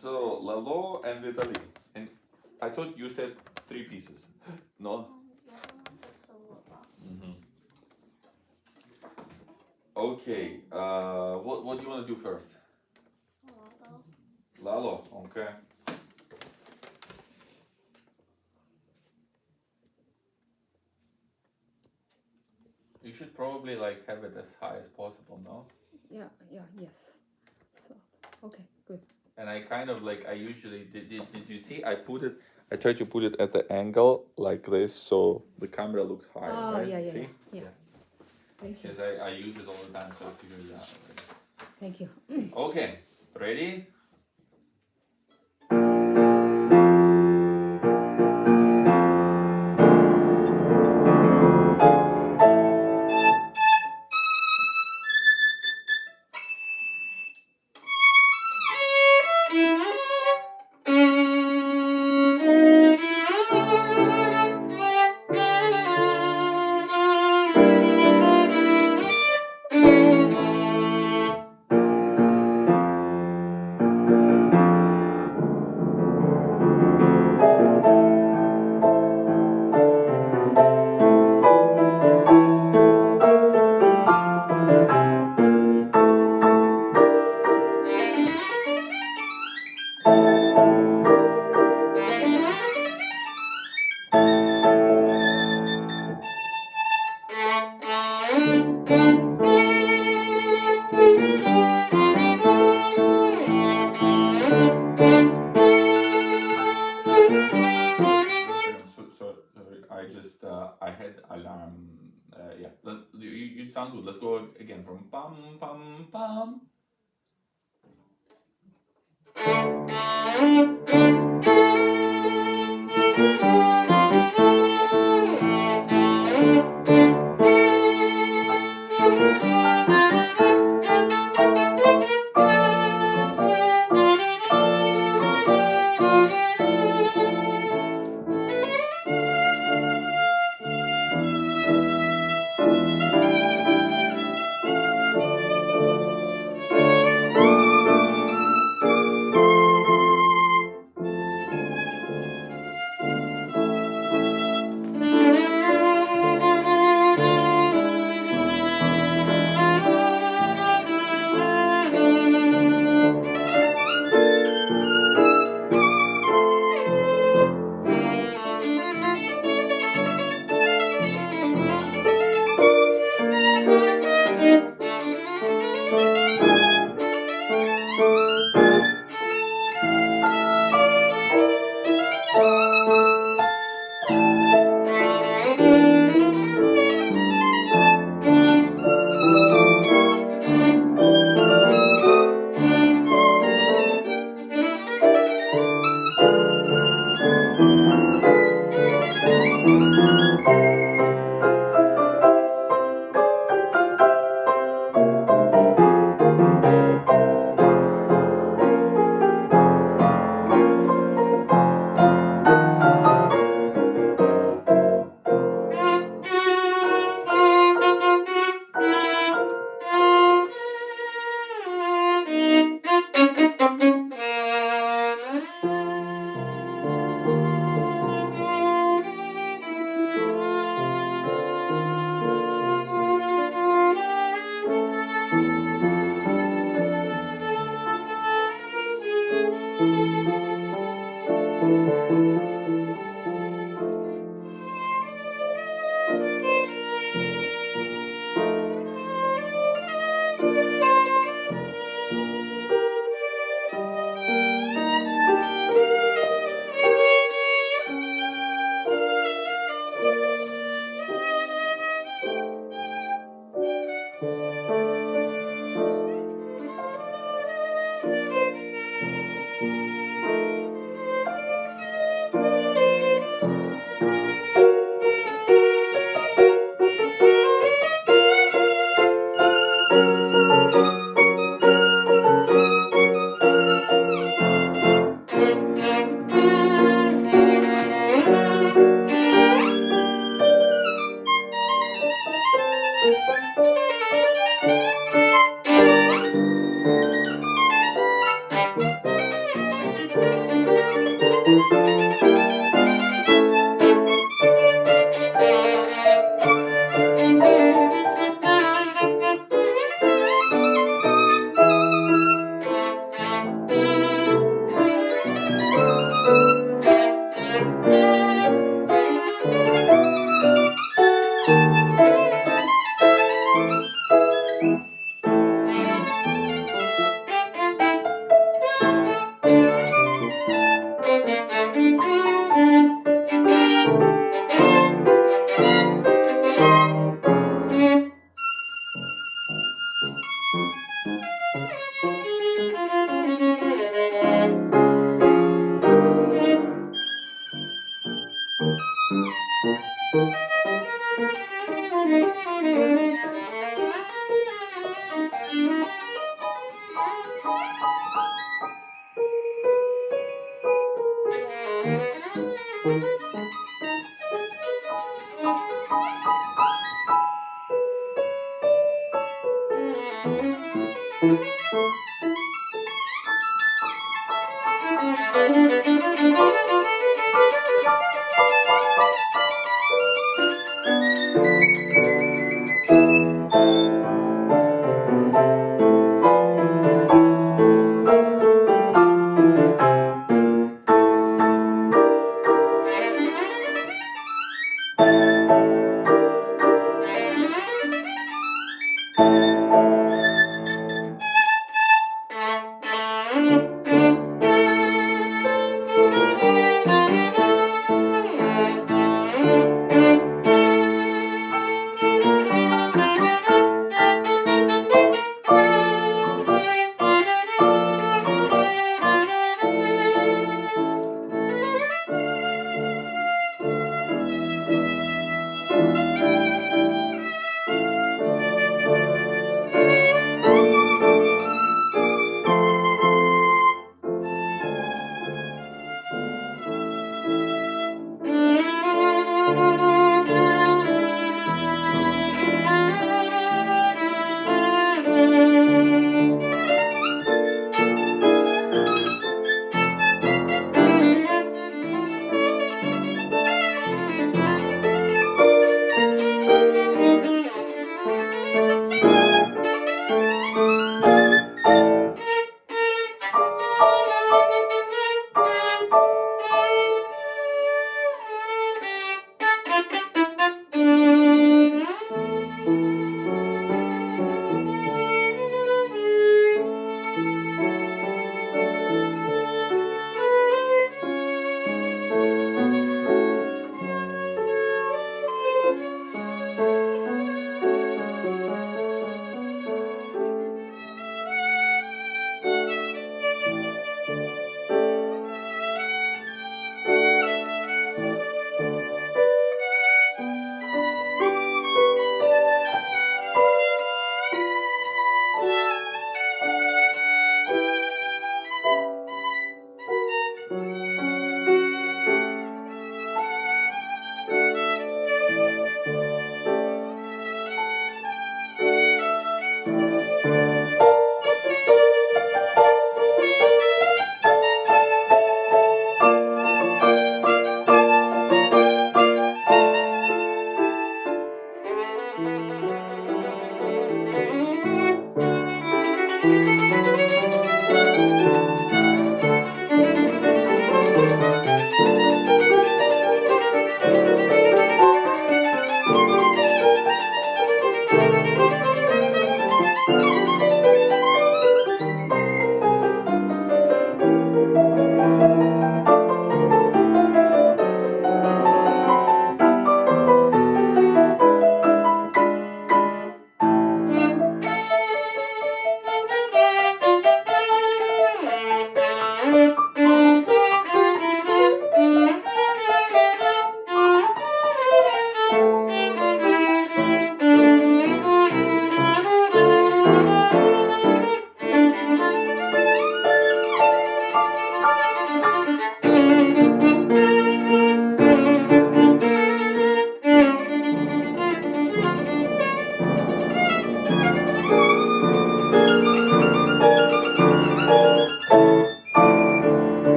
So Lalo and Vitaly, and I thought you said 3 pieces. No. Mm-hmm. Okay. What do you want to do first? Lalo. Okay. You should probably like have it as high as possible, no? Yeah, yes. So, okay, good. And I kind of like I usually did you see I try to put it at the angle like this so the camera looks higher, Oh, right? yeah. See? Yeah. Thank you. Because I use it all the time, so I figured it out already. Thank you. Okay, ready? Sorry, I just I had alarm. Yeah, you sound good. Let's go again from pam pam pam.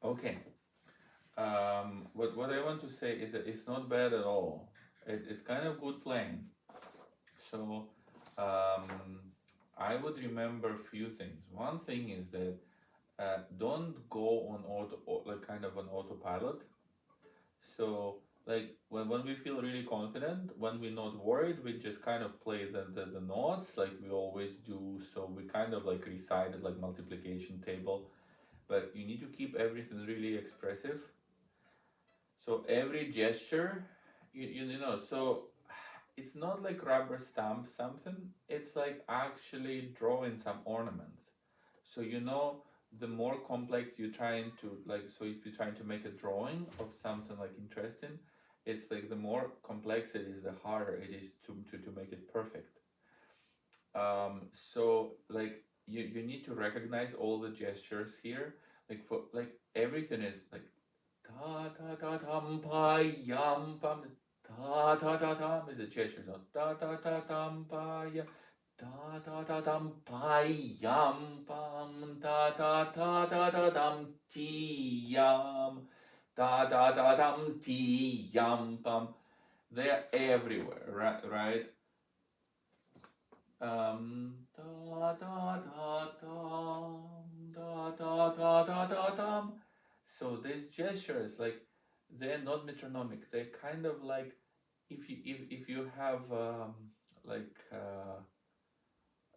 Okay. What I want to say is that it's not bad at all. It's kind of good playing. So um, I would remember a few things. One thing is that don't go on like kind of an autopilot. So like when we feel really confident, when we're not worried, we just kind of play the notes like we always do. So we kind of like recite it like multiplication table, but you need to keep everything really expressive. So every gesture, you know, so it's not like rubber stamp something, it's like actually drawing some ornaments. So you know, the more complex you're trying to like, so if you're trying to make a drawing of something like interesting, it's like the more complex it is, the harder it is to make it perfect. So like you need to recognize all the gestures here. Like for like everything is like ta ta ta tam pa yam pam Ta ta ta tam is a gesture. So ta ta ta tam pa ya. Ta ta ta tam pa yam pam. Ta ta ta ta ta tam ti yam. Ta ta ta tam ti yam pam. They're everywhere, right? Da da da dum, da da da da da dum. So these gestures, like they're not metronomic. They're kind of like if you have like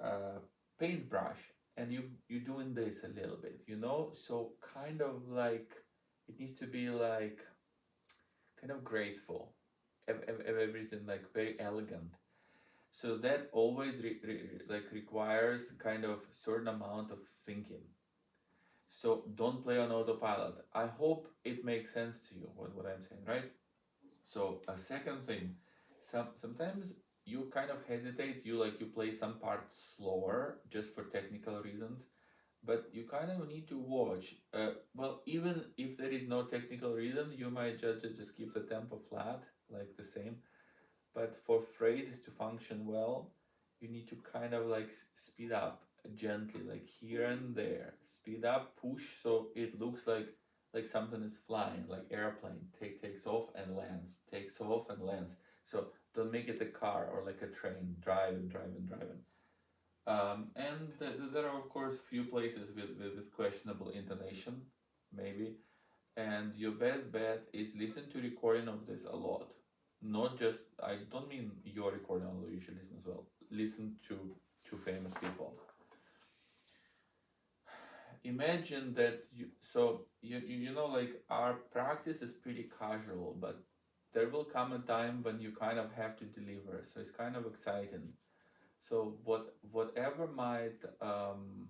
a paintbrush and you doing this a little bit, so kind of like it needs to be like kind of graceful, everything like very elegant. So that always like requires kind of certain amount of thinking. So don't play on autopilot. I hope it makes sense to you what I'm saying, right? So a second thing, sometimes you kind of hesitate. You play some parts slower just for technical reasons, but you kind of need to watch. Well, even if there is no technical reason, you might just keep the tempo flat, like the same. But for phrases to function well, you need to kind of like speed up gently, like here and there. Speed up, push, so it looks like something is flying, like airplane. Takes off and lands, takes off and lands. So don't make it a car or like a train driving. And there are of course few places with questionable intonation, maybe. And your best bet is listen to recording of this a lot. Not just, I don't mean your recording, although you should listen as well. Listen to famous people. Imagine that like our practice is pretty casual, but there will come a time when you kind of have to deliver. So it's kind of exciting. So whatever might um,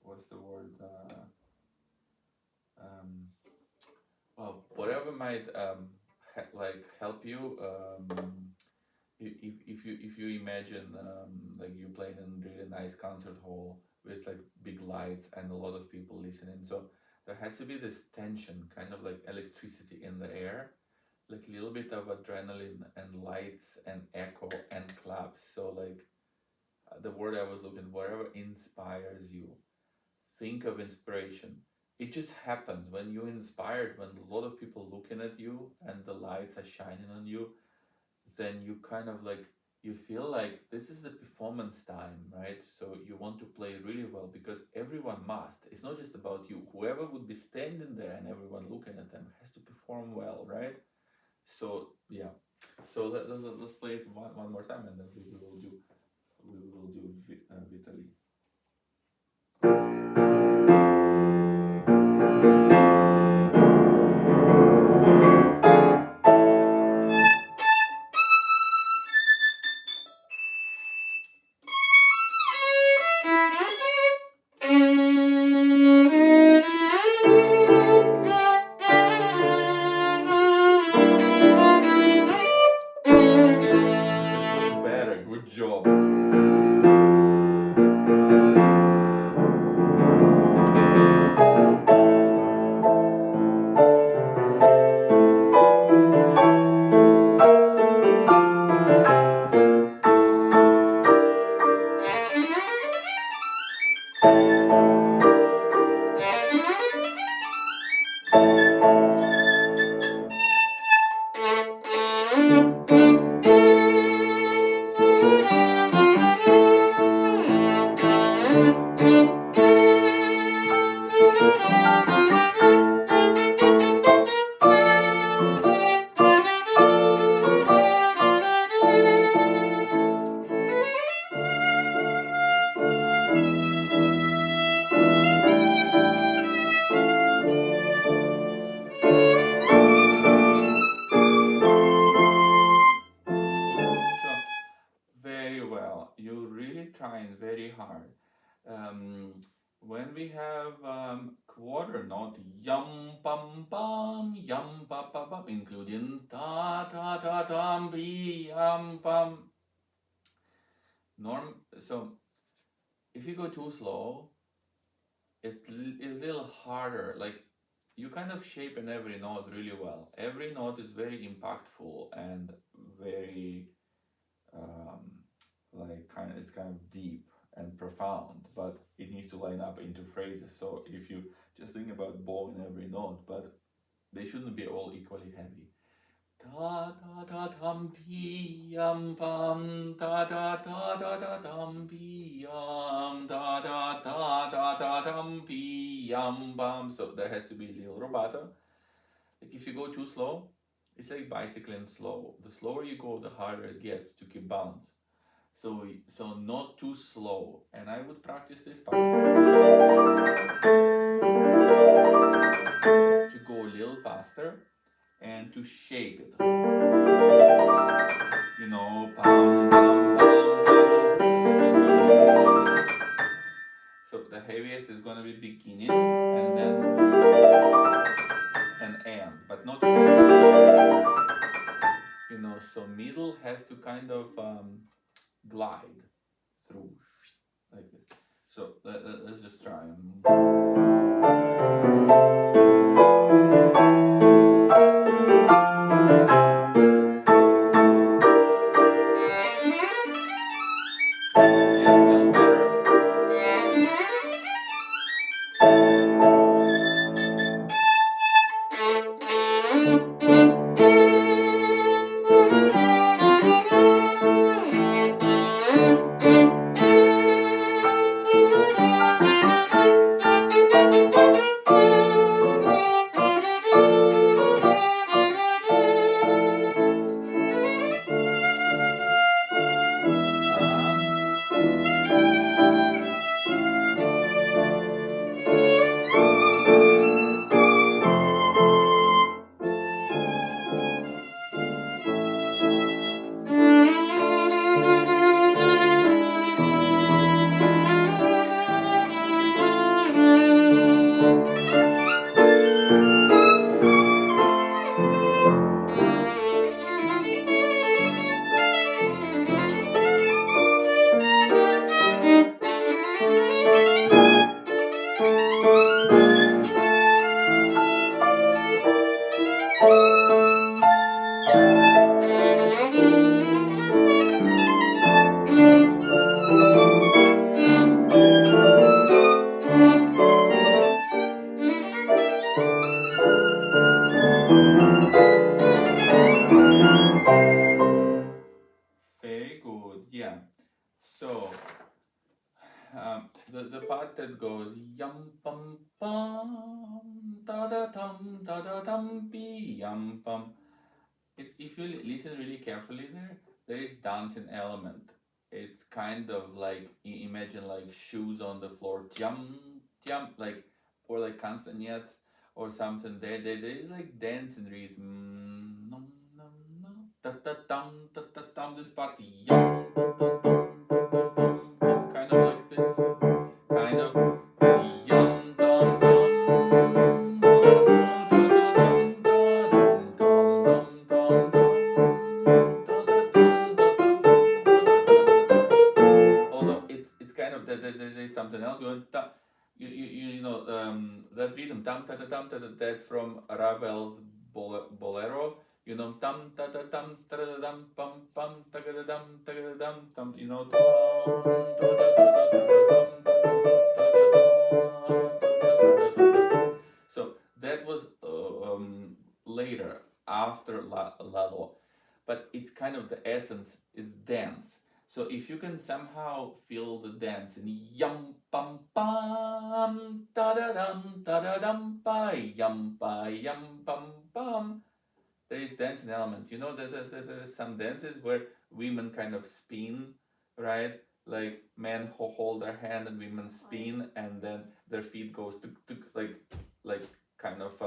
what's the word um, well, whatever might like help you, if you imagine like you playing in a really nice concert hall with like big lights and a lot of people listening, so there has to be this tension, kind of like electricity in the air, like a little bit of adrenaline and lights and echo and claps. So like the word I was looking, whatever inspires you. Think of inspiration. It just happens when you're inspired, when a lot of people looking at you and the lights are shining on you, then you kind of like you feel like this is the performance time, right? So you want to play really well because everyone must. It's not just about you. Whoever would be standing there and everyone looking at them has to perform well, right? So yeah. So let's play it one more time and then we will do Vitaly. This was better. Good job. So very well. You're really trying very hard. Um, when we have quarter note yum pum pum yum pa pa pum, including ta ta ta tam pi yum pum. Norm. So if you go too slow, it's a little harder. Like you kind of shape in every note really well. Every note is very impactful and very it's kind of deep and profound, but it needs to line up into phrases. So if you just think about bow in every note, but they shouldn't be all equally heavy. Da da da dum pi yum bum da da da da da dum pi yum da da da da da dum pi yum bum. So there has to be a little rubato. Like if you go too slow, it's like bicycling slow. The slower you go, the harder it gets to keep balance. So not too slow. And I would practice this part to go a little faster and to shape it. You know, pam, pam, pam, pam. So the heaviest is gonna be beginning and then an end, but not, you know, so middle has to kind of glide through like this. So let's just try. Very good, yeah. So the part that goes yum bum bum da da dum pi yum bum. If you listen really carefully, there is dancing element. It's kind of like imagine like shoes on the floor, jump jump like, or like castanets or something. There is like dancing rhythm. Num, num, num, da da dum da da dum. This part yum da da dum da da dum dum, kind of like this, kind of yum dum dum da da da da da dum da dum dum dum dum dum da da dum da da dum da da da da. Although it's kind of there is something else going. You know that rhythm tam ta ta tam ta ta, that's from Ravel's Bolero. You know tam ta ta tam ta ta dum pam pam ta ta dum ta ta dum tam. You know tam ta ta ta ta ta dum ta ta ta ta. So that was later after Lalo, but it's kind of the essence is dance. So if you can somehow feel the dance in yum pam pam da da dum pa yum pam pam, there is dancing element. You know that there are some dances where women kind of spin, right? Like men hold their hand and women spin, and then their feet goes tuk tuk, like kind of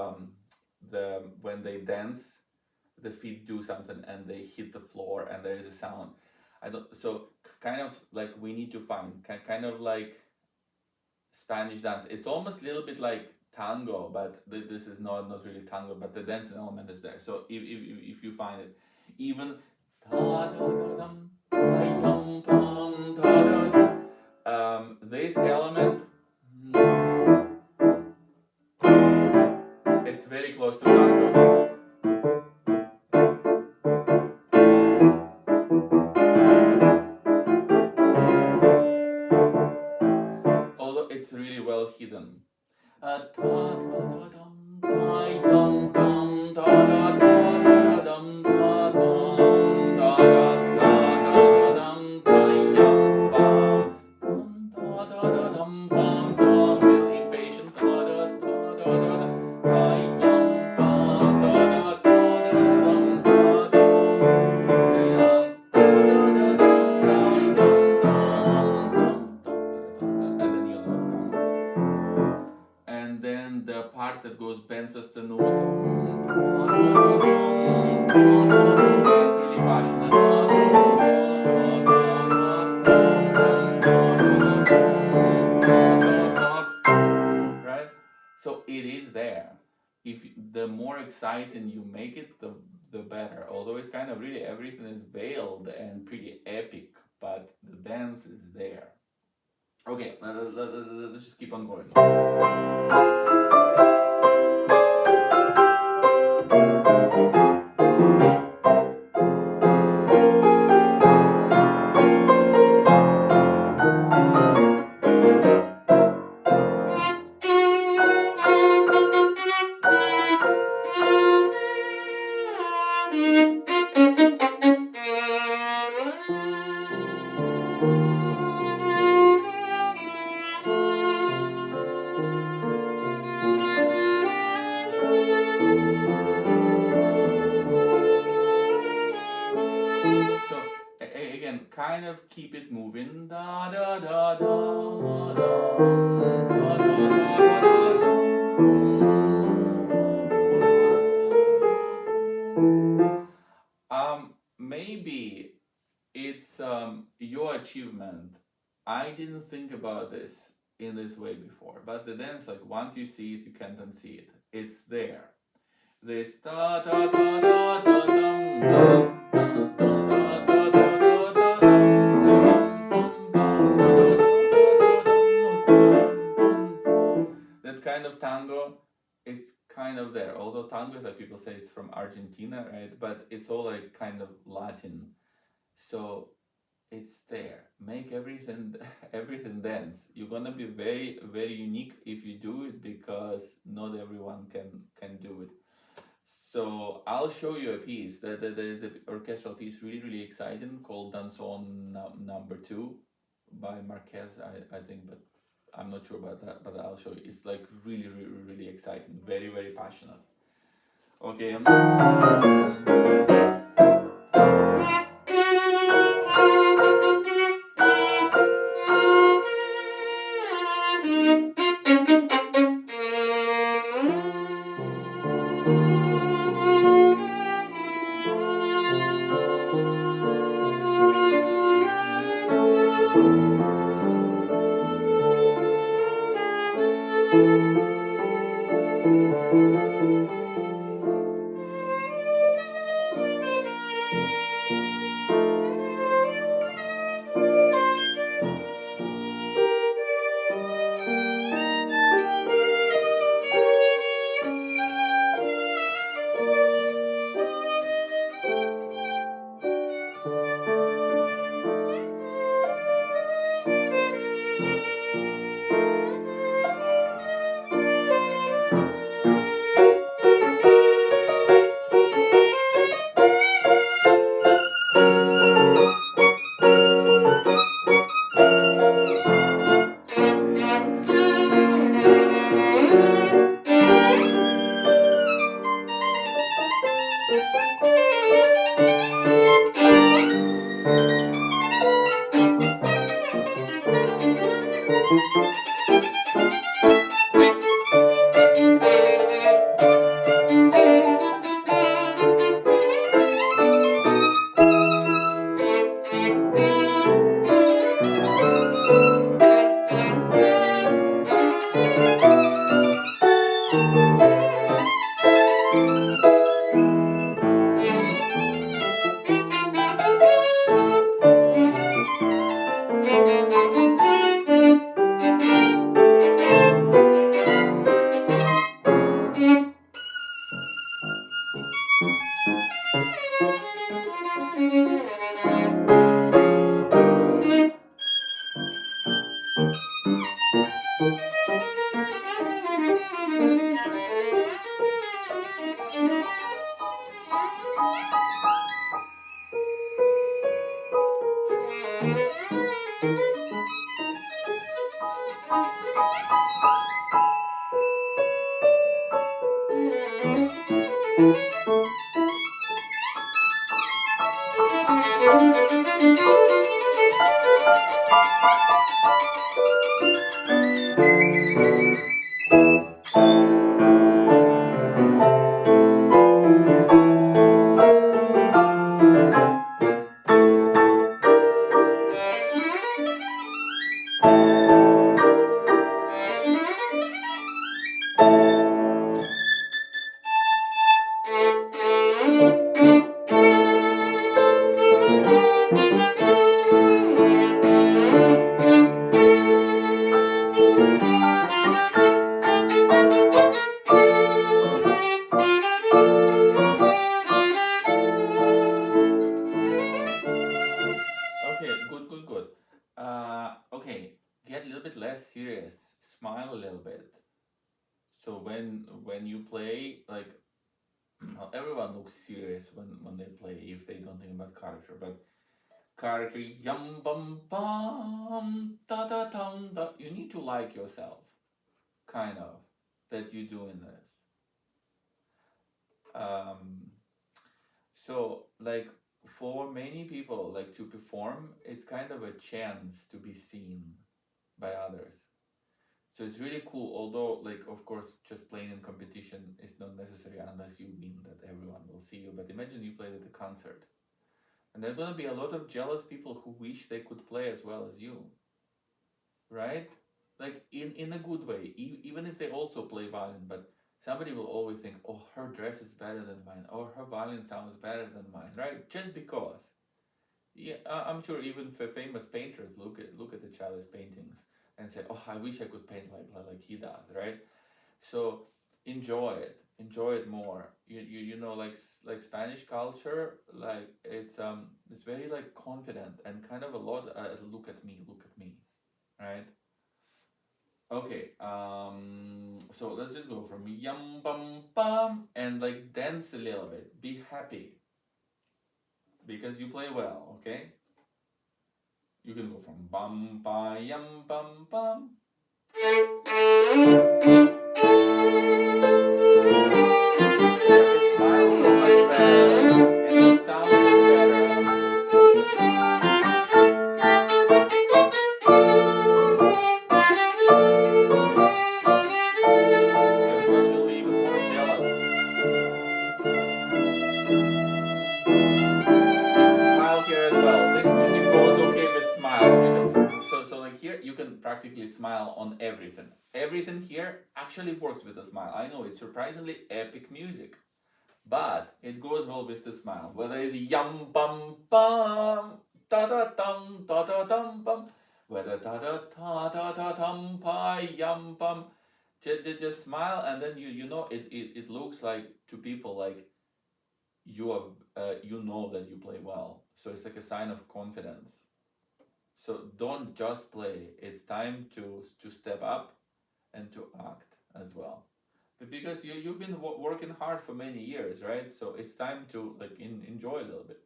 the when they dance, the feet do something and they hit the floor and there is a sound. I don't, so kind of like we need to find kind of like Spanish dance. It's almost a little bit like tango, but this is not really tango, but the dancing element is there. So if you find it, even this element, exciting you make it, the better. Although it's kind of really everything is veiled and pretty epic, but the dance is there. Okay, let's just keep on going. So again, kind of keep it moving. Da da da da da da da da maybe it's your achievement. I didn't think about this in this way before, but the dance, like once you see it, you can't unsee it. It's there. This da da da da da dum that kind of tango is kind of there. Although tango is like people say it's from Argentina, right? But it's all like kind of Latin. So it's there. Make everything everything dance. You're gonna be very, very unique if you do it because not everyone can do it. So I'll show you a piece. There is an orchestral piece, really, really exciting, called Danzón Number 2 by Marquez, I think, but I'm not sure about that. But I'll show you. It's like really, really, really exciting, very, very passionate. Okay. smile a little bit. So when you play, like, everyone looks serious when they play if they don't think about character, but character yum bum bum da da dum da, you need to like yourself, kind of, that you do in this. So like for many people, like to perform, it's kind of a chance to be seen by others. So it's really cool, although, like, of course, just playing in competition is not necessary unless you win that everyone will see you. But imagine you played at a concert. And there's gonna be a lot of jealous people who wish they could play as well as you. Right? Like in a good way. Even if they also play violin, but somebody will always think, oh, her dress is better than mine, or her violin sounds better than mine, right? Just because. Yeah, I'm sure even famous painters look at the child's paintings and say, "Oh, I wish I could paint like he does," right? So enjoy it more. You know, like Spanish culture, like it's very like confident and kind of a lot. Look at me, right? Okay, so let's just go from yum bum bum and like dance a little bit. Be happy because you play well. Okay. You can go from bum ba yum bum bum. Yeah, it smiles so much better, and the sound is better. Everyone will be even more jealous. You can smile here as well. This music goes okay with smile. So like here you can practically smile on everything. Everything here actually works with a smile. I know it's surprisingly epic music, but it goes well with the smile. Whether it's yum bum bum da da dum bum, whether da da dum pa yum bum, just smile, and then you know it looks like to people like you are you know that you play well. So it's like a sign of confidence. So don't just play. It's time to step up and to act as well. But because you've been working hard for many years, right? So it's time to like enjoy a little bit.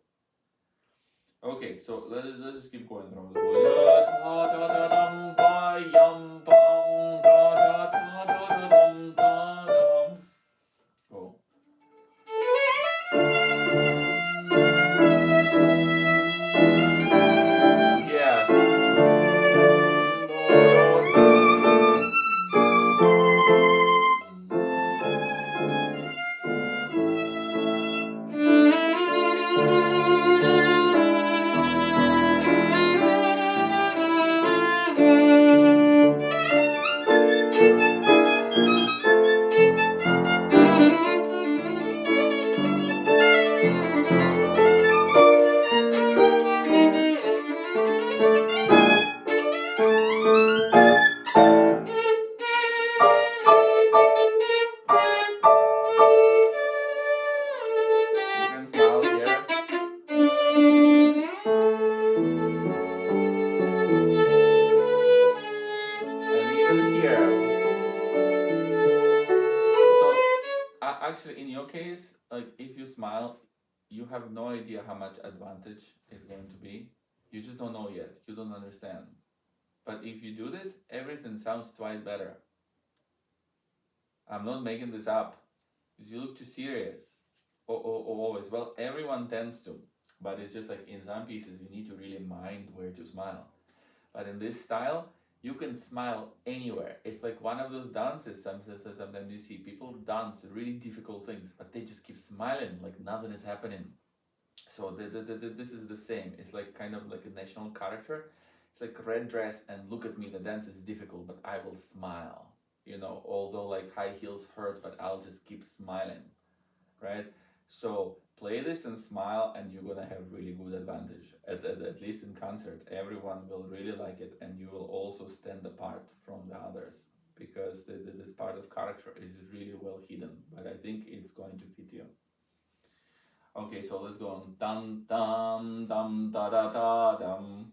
Okay, so let's just keep going through. Cool. Yes. You can smile here. And even here. So, actually, in your case, like if you smile, you have no idea how much advantage it's going to be. You just don't know yet. You don't understand. But if you do this, everything sounds twice better. I'm not making this up. You look too serious. Or always. Well, everyone tends to. But it's just like in some pieces, you need to really mind where to smile. But in this style, you can smile anywhere. It's like one of those dances. Sometimes you see people dance really difficult things, but they just keep smiling like nothing is happening. So this is the same. It's like kind of like a national character. It's like red dress and look at me. The dance is difficult, but I will smile. You know, although like high heels hurt, but I'll just keep smiling, right? So play this and smile, and you're gonna have really good advantage. At least in concert, everyone will really like it, and you will also stand apart from the others because this part of character is really well hidden. But I think it's going to fit you. Okay, so let's go on. Dum dum dum da da da dum.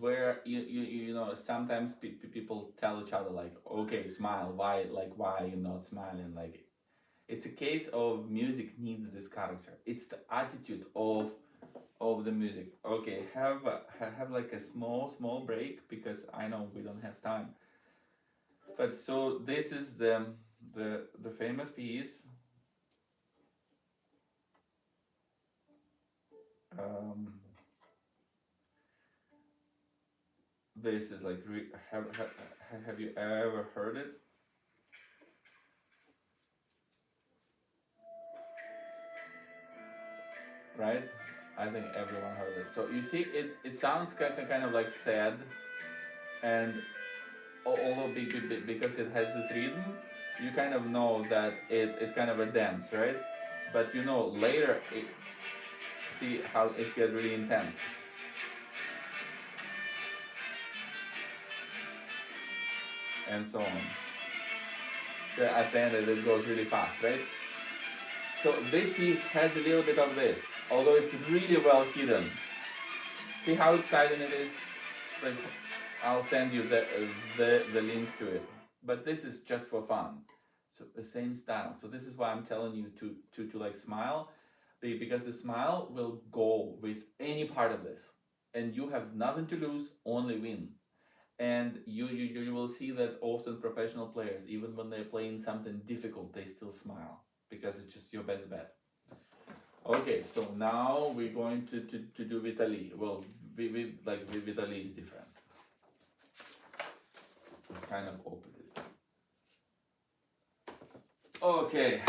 where you know sometimes people tell each other like, okay, smile. Why are you not smiling? Like, it's a case of music needs this character. It's the attitude of the music. Okay, have like a small break because I know we don't have time. But so this is the famous piece. This is like have you ever heard it? Right? I think everyone heard it. So you see, it sounds kind of like sad, and although because it has this rhythm, you kind of know that it's kind of a dance, right? But you know later, see how it gets really intense. And so on. At the end, it goes really fast, right? So this piece has a little bit of this, although it's really well hidden. See how exciting it is? Like, I'll send you the link to it. But this is just for fun. So the same style. So this is why I'm telling you to like smile, because the smile will go with any part of this, and you have nothing to lose, only win. And you will see that often professional players, even when they're playing something difficult, they still smile because it's just your best bet. Okay, so now we're going to do Vitali. Well, Vitali is different. It's kind of opposite. Okay.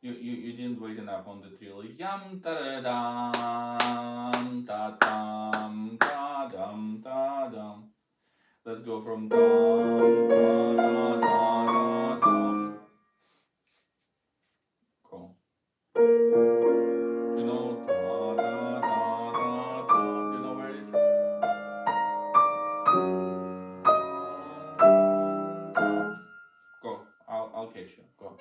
You didn't wait enough on the trill. Yam ta-da-dam, ta let's go from dum, da, da, da, da, dum. Cool. You know, da, da, da, da, dum. You know where it is? Go. I'll catch you. Go.